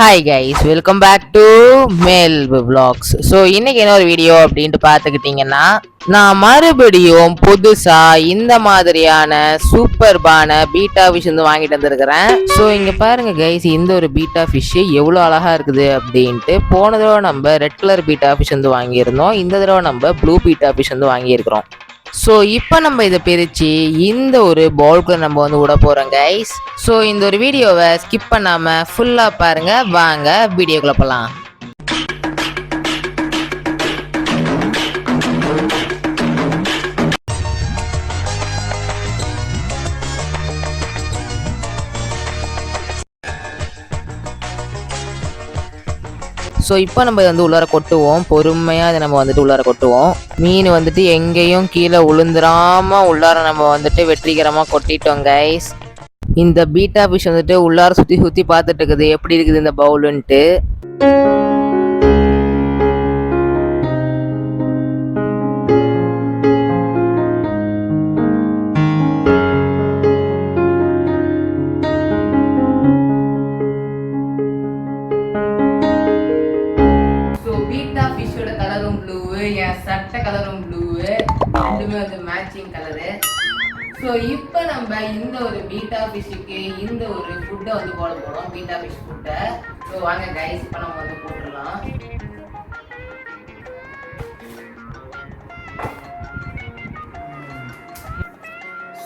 Hi guys, welcome back to Mel vlogs. So இன்னைக்கு என்ன ஒரு வீடியோ அப்படின்ட்டு பார்த்துக்கிட்டிங்கன்னா, நான் மறுபடியும் புதுசாக இந்த மாதிரியான சூப்பர்பான பீட்டா ஃபிஷ் வந்து வாங்கிட்டு வந்திருக்கிறேன். ஸோ இங்கே பாருங்க கைஸ், இந்த ஒரு பீட்டா ஃபிஷ் எவ்வளோ அழகாக இருக்குது அப்படின்ட்டு. போன தடவை நம்ம ரெட் கலர் பீட்டா ஃபிஷ் வந்து வாங்கியிருந்தோம், இந்த தடவை நம்ம ப்ளூ பீட்டா ஃபிஷ் வந்து வாங்கியிருக்கிறோம். ஸோ இப்போ நம்ம இதை பிரித்து இந்த ஒரு பவுலுக்குள்ள நம்ம வந்து விட போகிறோம் கைஸ். ஸோ இந்த ஒரு வீடியோவை ஸ்கிப் பண்ணாமல் ஃபுல்லாக பாருங்கள். வாங்க வீடியோக்குள்ள போகலாம். ஸோ இப்போ நம்ம வந்து உள்ளார கொட்டுவோம், பொறுமையாக அதை நம்ம வந்துட்டு உள்ளார கொட்டுவோம். மீன் வந்துட்டு எங்கேயும் கீழே உளுந்துராமல் உள்ளார நம்ம வந்துட்டு வெற்றிகரமாக கொட்டிட்டோம் கைஸ். இந்த பீட்டா ஃபிஷ் வந்துட்டு உள்ளார சுற்றி சுற்றி பார்த்துட்டு இருக்குது எப்படி இருக்குது இந்த பவுலுன்ட்டு. என் சட்டை கலரும் ப்ளூ, ரெண்டுமே வந்து மேட்சிங் கலரு. ஸோ இப்போ நம்ம இந்த ஒரு பீட்டா ஃபிஷ்ஷுக்கு இந்த ஒரு ஃபுட்டை வந்து போட போகிறோம், பீட்டா ஃபிஷ் ஃபுட்டை. ஸோ வாங்க கைஸ், இப்போ நம்ம வந்து போட்டுடலாம்.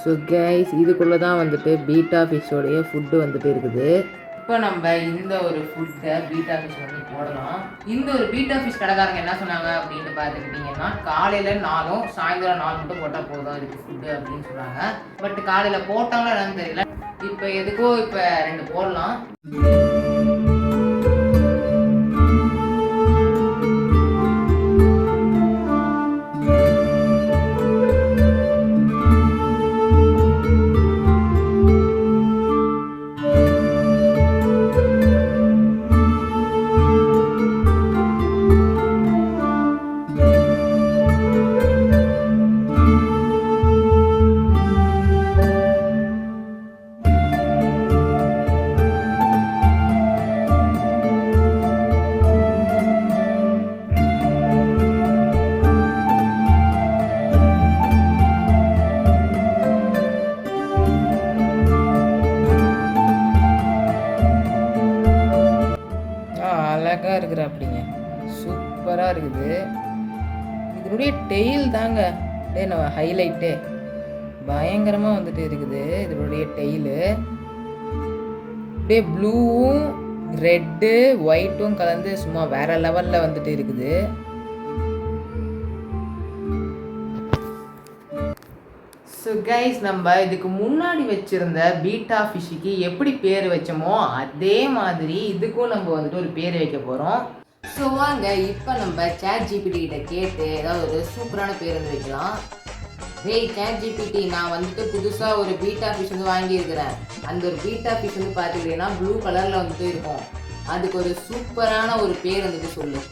ஸோ கைஸ், இதுக்குள்ளே தான் வந்துட்டு பீட்டா ஃபிஷ்ஷோடைய ஃபுட்டு வந்துட்டு இருக்குது. இப்போ நம்ம இந்த ஒரு ஃபுட்டை பீட்டா ஃபிஷ் வந்து போடலாம். இந்த ஒரு பீட்டா ஃபிஷ் கடைக்காரங்க என்ன சொன்னாங்க அப்படின்னு பார்த்துக்கிட்டிங்கன்னா, காலையில் 4 சாயந்தரம் 4 மட்டும் போட்டால் போதும் இதுக்கு ஃபுட்டு அப்படின்னு சொன்னாங்க. பட் காலையில் போட்டாங்களோ என்னன்னு தெரியல. இப்போ எதுக்கோ இப்போ 2 போடலாம். அழகாக இருக்கிற அப்படிங்க, சூப்பராக இருக்குது. இதனுடைய டெயில் தாங்க நம்ம ஹைலைட்டு, பயங்கரமாக வந்துட்டு இருக்குது. இதனுடைய டெயிலு அப்படியே ப்ளூவும் ரெட்டு ஒயிட்டும் கலந்து சும்மா வேற லெவலில் வந்துட்டு இருக்குது. ஸோ கைஸ், நம்ம இதுக்கு முன்னாடி வச்சுருந்த பீட்டா ஃபிஷ்ஷுக்கு எப்படி பேர் வச்சோமோ அதே மாதிரி இதுக்கும் நம்ம வந்துட்டு ஒரு பேர் வைக்க போகிறோம். ஸோ வாங்க இப்போ நம்ம சாட் ஜிபிடி கிட்ட கேட்டு ஏதாவது ஒரு சூப்பரான பேர் வந்து வைக்கலாம். ஹேய் சாட் ஜிபிடி, நான் வந்துட்டு புதுசாக ஒரு பீட்டா ஃபிஷ் வந்து வாங்கியிருக்கிறேன். அந்த ஒரு பீட்டா ஃபிஷ் வந்து பார்த்துக்கிட்டீங்கன்னா ப்ளூ கலரில் வந்துட்டு இருக்கும். அதுக்கு ஒரு சூப்பரான ஒரு பேர் வந்துட்டு சொல்லு.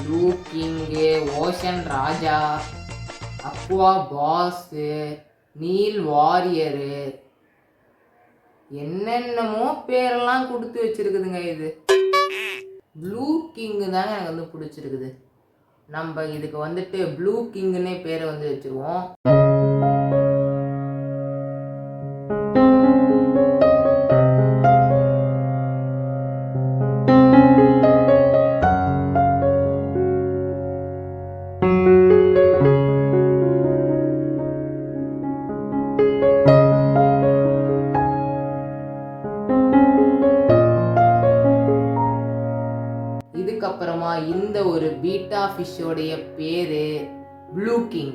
ப்ளூ கிங்கு, ஓஷன் ராஜா, அக்வா பாஸு, நீல் வாரியரு, என்னென்னமோ பேரெல்லாம் கொடுத்து வச்சிருக்குதுங்க. இது ப்ளூ கிங்கு தாங்க எனக்கு வந்து பிடிச்சிருக்குது. நம்ம இதுக்கு வந்துட்டு ப்ளூ கிங்குன்னே பேரை வந்து வச்சிருவோம். இதுக்கப்புறமா இந்த ஒரு பீட்டா ஃபிஷ்ஷோடைய பேரு ப்ளூ கிங்.